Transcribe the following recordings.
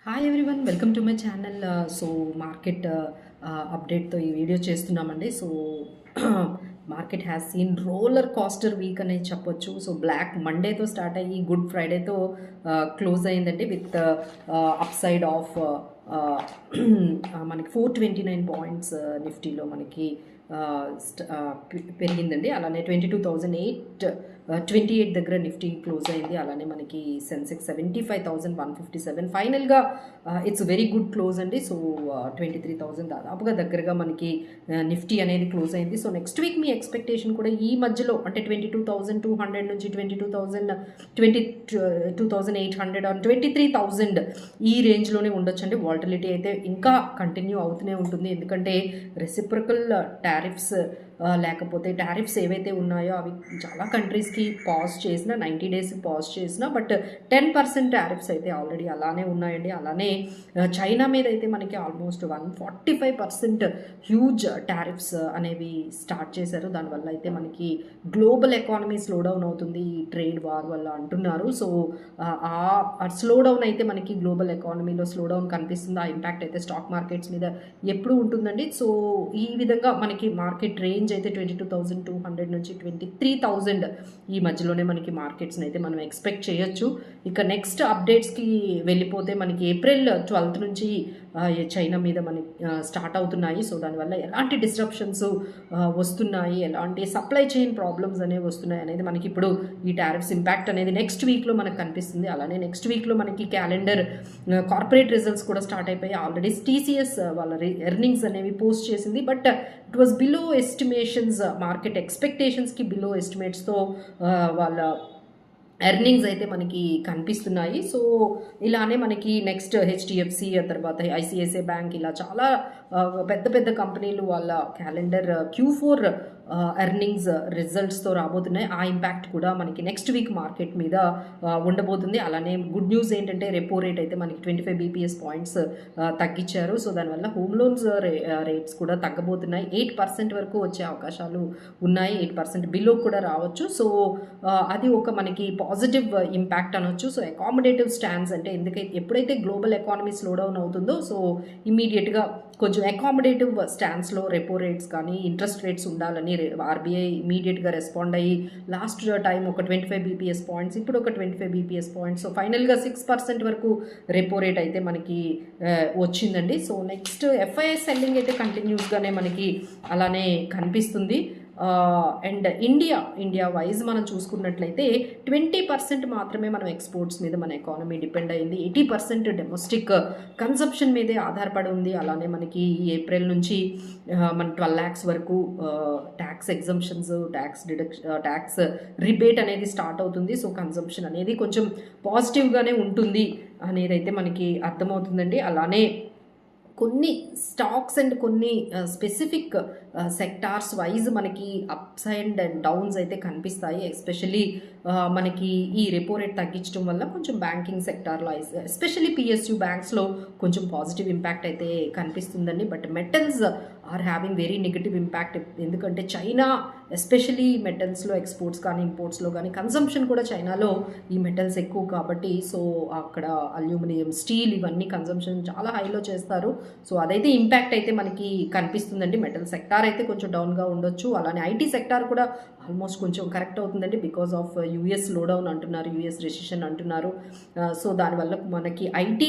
Hi everyone, welcome to my channel. So market అప్డేట్తో ఈ video చేస్తున్నామండి. So market has seen roller coaster week అనేది చెప్పొచ్చు. So black మండేతో స్టార్ట్ అయ్యి గుడ్ ఫ్రైడేతో క్లోజ్ అయిందండి విత్ అప్ సైడ్ ఆఫ్ మనకి 429 పాయింట్స్ నిఫ్టీలో మనకి పెరిగిందండి. అలానే 22,828 దగ్గర నిఫ్టీ క్లోజ్ అయింది. అలానే మనకి సెన్సెక్స్ 75,157 ఫైనల్గా ఇట్స్ వెరీ గుడ్ క్లోజ్ అండి. సో 23,000 దాదాపుగా దగ్గరగా మనకి నిఫ్టీ అనేది క్లోజ్ అయింది. సో నెక్స్ట్ వీక్ మీ ఎక్స్పెక్టేషన్ కూడా ఈ మధ్యలో అంటే 22,200 నుంచి 22,800 ఆర్ 23,000 ఈ రేంజ్లోనే ఉండొచ్చండి. వాలటిలిటీ అయితే ఇంకా కంటిన్యూ అవుతూనే ఉంటుంది, ఎందుకంటే రెసిప్రకల్ టారిఫ్స్ లేకపోతే టారిఫ్స్ ఏవైతే ఉన్నాయో అవి చాలా కంట్రీస్కి పాజ్ చేసిన 90 డేస్ పాజ్ చేసిన, బట్ 10% టారిఫ్స్ అయితే ఆల్రెడీ అలానే ఉన్నాయండి. అలానే చైనా మీద అయితే మనకి ఆల్మోస్ట్ 145% హ్యూజ్ టారిఫ్స్ అనేవి స్టార్ట్ చేశారు. దానివల్ల అయితే మనకి గ్లోబల్ ఎకానమీ స్లో డౌన్ అవుతుంది ఈ ట్రేడ్ వార్ వల్ల అంటున్నారు. సో ఆ స్లో డౌన్ అయితే మనకి గ్లోబల్ ఎకానమీలో స్లో డౌన్ కనిపిస్తుంది. ఆ ఇంపాక్ట్ అయితే స్టాక్ మార్కెట్స్ మీద ఎప్పుడు ఉంటుందండి. సో ఈ విధంగా మనకి మార్కెట్ రేంజ్ అయితే 22,200 నుంచి 23,000 ఈ మధ్యలోనే మనకి మార్కెట్స్ని అయితే మనం ఎక్స్పెక్ట్ చేయొచ్చు. ఇక నెక్స్ట్ అప్డేట్స్కి వెళ్ళిపోతే మనకి ఏప్రిల్ 12th నుంచి చైనా మీద మనకి స్టార్ట్ అవుతున్నాయి. సో దానివల్ల ఎలాంటి డిస్రప్షన్స్ వస్తున్నాయి, ఎలాంటి సప్లై చైన్ ప్రాబ్లమ్స్ అనేవి వస్తున్నాయి అనేది మనకి ఇప్పుడు ఈ టారిఫ్స్ ఇంపాక్ట్ అనేది నెక్స్ట్ వీక్లో మనకు కనిపిస్తుంది. అలానే నెక్స్ట్ వీక్లో మనకి క్యాలెండర్ కార్పొరేట్ రిజల్ట్స్ కూడా స్టార్ట్ అయిపోయి ఆల్రెడీ TCS వాళ్ళ ఎర్నింగ్స్ అనేవి పోస్ట్ చేసింది. But it was below estimations, market ఎక్స్పెక్టేషన్స్కి బిలో ఎస్టిమేట్స్తో వాళ్ళ ఎర్నింగ్స్ అయితే మనకి కనిపిస్తున్నాయి. సో ఇలానే మనకి నెక్స్ట్ HDFC, తర్వాత ICICI బ్యాంక్, ఇలా చాలా పెద్ద పెద్ద కంపెనీలు వాళ్ళ క్యాలెండర్ Q4 ఎర్నింగ్స్ రిజల్ట్స్తో రాబోతున్నాయి. ఆ ఇంపాక్ట్ కూడా మనకి నెక్స్ట్ వీక్ మార్కెట్ మీద ఉండబోతుంది. అలానే గుడ్ న్యూస్ ఏంటంటే రెపో రేట్ అయితే మనకి 25 BPS పాయింట్స్ తగ్గించారు. సో దానివల్ల హోమ్ లోన్స్ రేట్స్ కూడా తగ్గబోతున్నాయి. 8% వరకు వచ్చే అవకాశాలు ఉన్నాయి. 8% బిలో కూడా రావచ్చు. సో అది ఒక మనకి పాజిటివ్ ఇంపాక్ట్ అనొచ్చు. సో అకామిడేటివ్ స్టాండ్స్ అంటే ఎప్పుడైతే గ్లోబల్ ఎకానమీ స్లో డౌన్ అవుతుందో సో ఇమీడియట్గా కొంచెం అకామిడేటివ్ స్టాండ్స్లో రెపో రేట్స్ కానీ ఇంట్రెస్ట్ రేట్స్ ఉండాలని RBI ఇమీడియట్గా రెస్పాండ్ అయ్యి లాస్ట్ టైం ఒక 25 BPS పాయింట్స్, ఇప్పుడు ఒక 25 BPS పాయింట్స్, సో ఫైనల్గా 6% వరకు రెపో రేట్ అయితే మనకి వచ్చిందండి. సో నెక్స్ట్ FII సెల్లింగ్ అయితే కంటిన్యూస్గానే మనకి అలానే కనిపిస్తుంది. అండ్ ఇండియా వైజ్ మనం చూసుకున్నట్లయితే 20% మాత్రమే మనం ఎక్స్పోర్ట్స్ మీద మన ఎకానమీ డిపెండ్ అయింది. 80% డొమెస్టిక్ కన్సంప్షన్ మీదే ఆధారపడి ఉంది. అలానే మనకి ఈ ఏప్రిల్ నుంచి మన 12 lakhs వరకు ట్యాక్స్ ఎగ్జంప్షన్స్, ట్యాక్స్ రిబేట్ అనేది స్టార్ట్ అవుతుంది. సో కన్సంప్షన్ అనేది కొంచెం పాజిటివ్గానే ఉంటుంది అనేది అయితే మనకి అర్థమవుతుందండి. అలానే కొన్ని స్టాక్స్ అండ్ కొన్ని స్పెసిఫిక్ సెక్టార్స్ వైజ్ మనకి అప్స్ అండ్ డౌన్స్ అయితే కనిపిస్తాయి. ఎస్పెషల్లీ మనకి ఈ రెపో రేట్ తగ్గించడం వల్ల కొంచెం బ్యాంకింగ్ సెక్టార్లో ఎస్పెషల్లీ PSU బ్యాంక్స్లో కొంచెం పాజిటివ్ ఇంపాక్ట్ అయితే కనిపిస్తుందండి. But metals are having very negative impact, ఎందుకంటే చైనా ఎస్పెషలీ మెటల్స్లో ఎక్స్పోర్ట్స్ కానీ ఇంపోర్ట్స్లో కానీ కన్సంప్షన్ కూడా చైనాలో ఈ మెటల్స్ ఎక్కువ కాబట్టి సో అక్కడ అల్యూమినియం, స్టీల్ ఇవన్నీ కన్సంప్షన్ చాలా హైలో చేస్తారు. సో అదైతే ఇంపాక్ట్ అయితే మనకి కనిపిస్తుందండి. మెటల్ సెక్టార్ అయితే కొంచెం డౌన్గా ఉండొచ్చు. అలానే IT సెక్టార్ కూడా ఆల్మోస్ట్ కొంచెం కరెక్ట్ అవుతుందండి బికాస్ ఆఫ్ US స్లోడౌన్ అంటున్నారు, US రెసిషన్ అంటున్నారు. సో దానివల్ల మనకి IT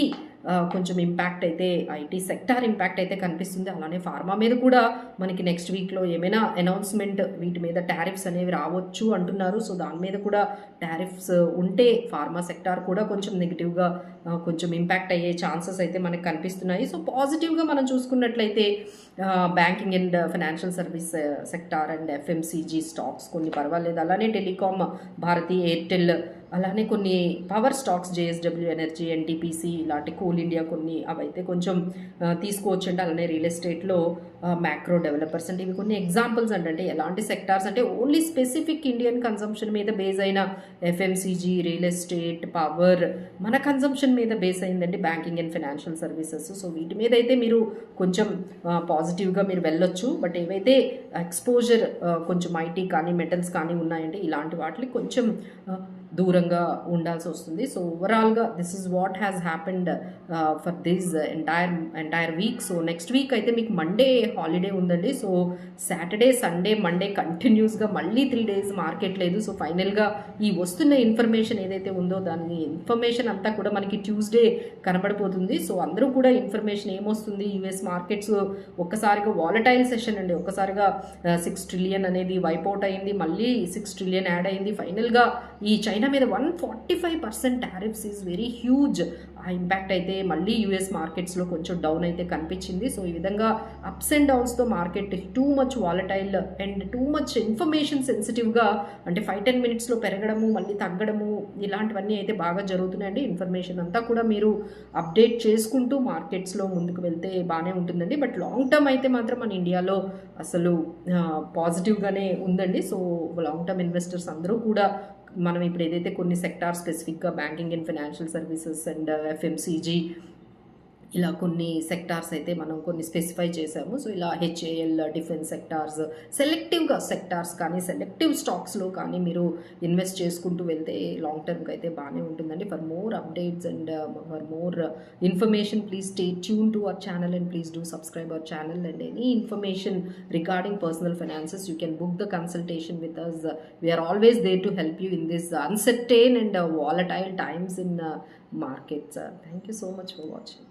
కొంచెం ఇంపాక్ట్ అయితే IT సెక్టార్ ఇంపాక్ట్ అయితే కనిపిస్తుంది. అలానే ఫార్మా మీద కూడా మనకి నెక్స్ట్ వీక్లో ఏమైనా అనౌన్స్మెంట్ వీటి మీద టారిఫ్స్ అనేవి రావచ్చు అంటున్నారు. సో దాని మీద కూడా టారిఫ్స్ ఉంటే ఫార్మా సెక్టార్ కూడా కొంచెం నెగిటివ్గా కొంచెం ఇంపాక్ట్ అయ్యే ఛాన్సెస్ అయితే మనకు కనిపిస్తున్నాయి. సో పాజిటివ్గా మనం చూసుకున్నట్లయితే banking and financial service sector and FMCG stocks కొన్ని పర్వాలేదు. అలానే టెలికామ్, భారతీ ఎయిర్టెల్, అలానే కొన్ని power stocks JSW energy, NTPC ఇలాంటి కోల్ ఇండియా కొన్ని అవైతే కొంచెం తీసుకోవచ్చండి. అలానే రియల్ ఎస్టేట్లో మ్యాక్రో డెవలపర్స్ అంటే ఇవి కొన్ని ఎగ్జాంపుల్స్ అంటే ఎలాంటి సెక్టార్స్ అంటే ఓన్లీ స్పెసిఫిక్ ఇండియన్ కన్సంప్షన్ మీద బేస్ అయిన FMCG, రియల్ ఎస్టేట్, పవర్ మన కన్సంప్షన్ మీద బేస్ అయిందండి banking and financial services. So వీటి మీద అయితే మీరు కొంచెం పాజిటివ్గా మీరు వెళ్ళొచ్చు. బట్ ఏవైతే ఎక్స్పోజర్ కొంచెం IT కానీ మెటల్స్ కానీ ఉన్నాయంటే ఇలాంటి వాటికి కొంచెం దూరంగా ఉండాల్సి వస్తుంది. సో ఓవరాల్గా this is what has happened for this entire week. So next week అయితే మీకు మండే హాలిడే ఉందండి. సో సాటర్డే సండే మండే కంటిన్యూస్గా మళ్ళీ 3 days మార్కెట్ లేదు. సో ఫైనల్గా ఈ వస్తున్న ఇన్ఫర్మేషన్ ఏదైతే ఉందో దాని ఇన్ఫర్మేషన్ అంతా కూడా మనకి ట్యూస్డే కనబడిపోతుంది. సో అందరూ కూడా ఇన్ఫర్మేషన్ ఏమొస్తుంది, యుఎస్ మార్కెట్స్ ఒక్కసారిగా వాలటైల్ సెషన్ అండి, ఒక్కసారిగా 6 trillion అనేది వైపౌట్ అయింది, మళ్ళీ 6 trillion యాడ్ అయింది. ఫైనల్గా ఈ చైనా మీద 145% టారిఫ్స్ ఈజ్ వెరీ హ్యూజ్. ఆ ఇంపాక్ట్ అయితే మళ్ళీ యూఎస్ మార్కెట్స్లో కొంచెం డౌన్ అయితే కనిపించింది. సో ఈ విధంగా అప్స్ అండ్ డౌన్స్తో market too much volatile and too much information సెన్సిటివ్గా, అంటే 5-10 minutesలో పెరగడము మళ్ళీ తగ్గడము ఇలాంటివన్నీ అయితే బాగా జరుగుతున్నాయండి. ఇన్ఫర్మేషన్ అంతా కూడా మీరు అప్డేట్ చేసుకుంటూ మార్కెట్స్లో ముందుకు వెళ్తే బాగానే ఉంటుందండి. బట్ లాంగ్ టర్మ్ అయితే మాత్రం మన ఇండియాలో అసలు పాజిటివ్గానే ఉందండి. సో లాంగ్ టర్మ్ ఇన్వెస్టర్స్ అందరూ కూడా మనం ఇప్పుడు ఏదైతే కొన్ని సెక్టార్ స్పెసిఫిక్గా banking and financial services and FMCG ఇలా కొన్ని సెక్టార్స్ అయితే మనం కొన్ని స్పెసిఫై చేసాము. సో ఇలా హెచ్ఏఎల్, డిఫెన్స్ సెక్టార్స్, సెలెక్టివ్గా సెక్టార్స్ కానీ సెలెక్టివ్ స్టాక్స్లో కానీ మీరు ఇన్వెస్ట్ చేసుకుంటూ వెళ్తే లాంగ్ టర్మ్కి అయితే బాగానే ఉంటుందండి. For more updates and for more information please stay tune to our channel and please do subscribe our channel. And any information regarding personal finances you can book the consultation with us. We're always there to help you in this uncertain and volatile times in markets. Thank you so much for watching.